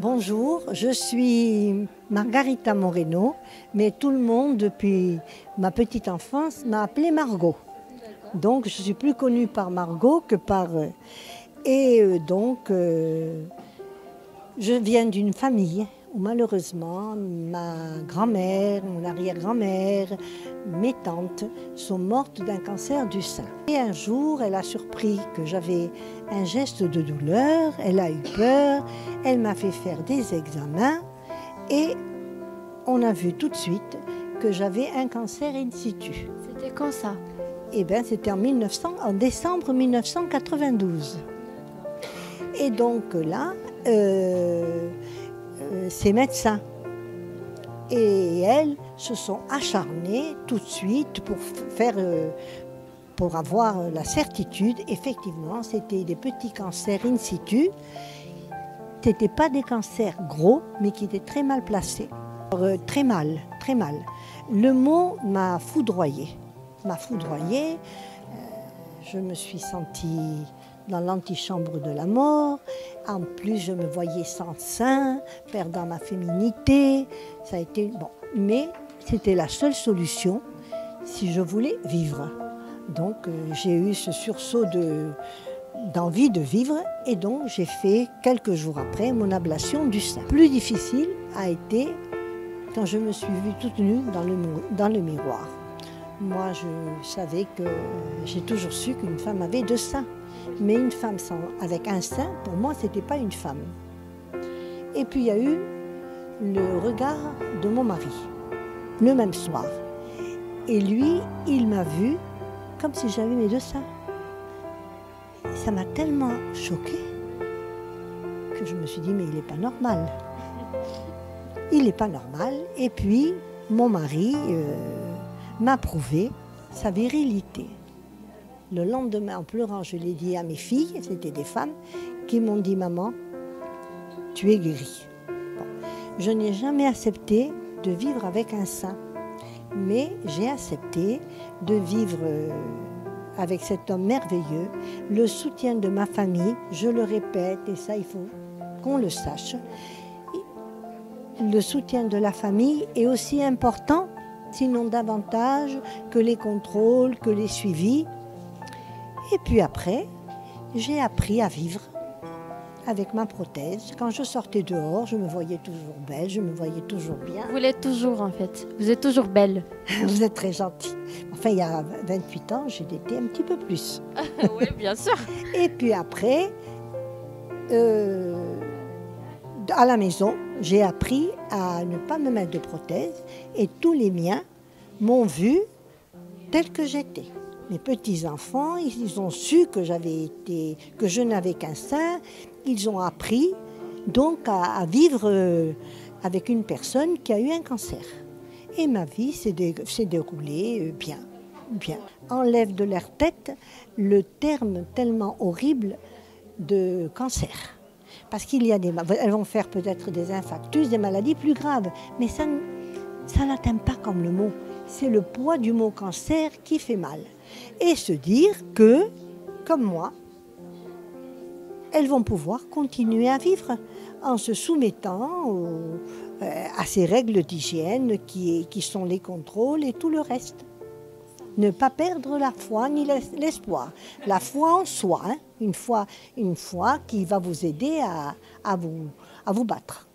Bonjour, je suis Margarita Moreno, mais tout le monde depuis ma petite enfance m'a appelée Margot. Donc je suis plus connue par Margot que par... je viens d'une famille où malheureusement ma grand-mère, mon arrière-grand-mère, mes tantes sont mortes d'un cancer du sein. Et un jour, elle a surpris que j'avais un geste de douleur, elle a eu peur, elle m'a fait faire des examens et on a vu tout de suite que j'avais un cancer in situ. C'était quand ça? Eh bien, c'était en décembre 1992. Et donc là, ces médecins et elles se sont acharnés tout de suite pour avoir la certitude. Effectivement, c'était des petits cancers in situ. Ce n'étaient pas des cancers gros, mais qui étaient très mal placés. Très mal, très mal. Le mot m'a foudroyée. Je me suis sentie dans l'antichambre de la mort. En plus, je me voyais sans sein, perdant ma féminité. Ça a été bon, mais c'était la seule solution si je voulais vivre. Donc, j'ai eu ce sursaut d'envie de vivre et donc j'ai fait quelques jours après mon ablation du sein. Plus difficile a été quand je me suis vue toute nue dans le miroir. Moi, je savais que j'ai toujours su qu'une femme avait deux seins. Mais une femme avec un sein, pour moi, ce n'était pas une femme. Et puis, il y a eu le regard de mon mari, le même soir. Et lui, il m'a vue comme si j'avais mes deux seins. Ça m'a tellement choquée que je me suis dit, mais il n'est pas normal. Il n'est pas normal. Et puis, mon mari m'a prouvé sa virilité. Le lendemain, en pleurant, je l'ai dit à mes filles, c'était des femmes, qui m'ont dit « Maman, tu es guérie ». Bon. Je n'ai jamais accepté de vivre avec un sein, mais j'ai accepté de vivre avec cet homme merveilleux, le soutien de ma famille, je le répète, et ça il faut qu'on le sache, le soutien de la famille est aussi important, sinon davantage que les contrôles, que les suivis. Et puis après, j'ai appris à vivre avec ma prothèse. Quand je sortais dehors, je me voyais toujours belle, je me voyais toujours bien. Vous l'êtes toujours en fait, vous êtes toujours belle. Vous êtes très gentil. Enfin, il y a 28 ans, j'ai été un petit peu plus. Oui, bien sûr. Et puis après, à la maison, j'ai appris à ne pas me mettre de prothèse et tous les miens m'ont vue telle que j'étais. Mes petits-enfants, ils ont su que je n'avais qu'un sein. Ils ont appris donc à vivre avec une personne qui a eu un cancer. Et ma vie s'est déroulée bien. Enlève de leur tête le terme tellement horrible de cancer. Parce qu'il y a elles vont faire peut-être des infarctus, des maladies plus graves. Mais ça n'atteint pas comme le mot. C'est le poids du mot cancer qui fait mal. Et se dire que, comme moi, elles vont pouvoir continuer à vivre en se soumettant à ces règles d'hygiène qui sont les contrôles et tout le reste. Ne pas perdre la foi ni l'espoir. La foi en soi, hein, une foi qui va vous aider à vous battre.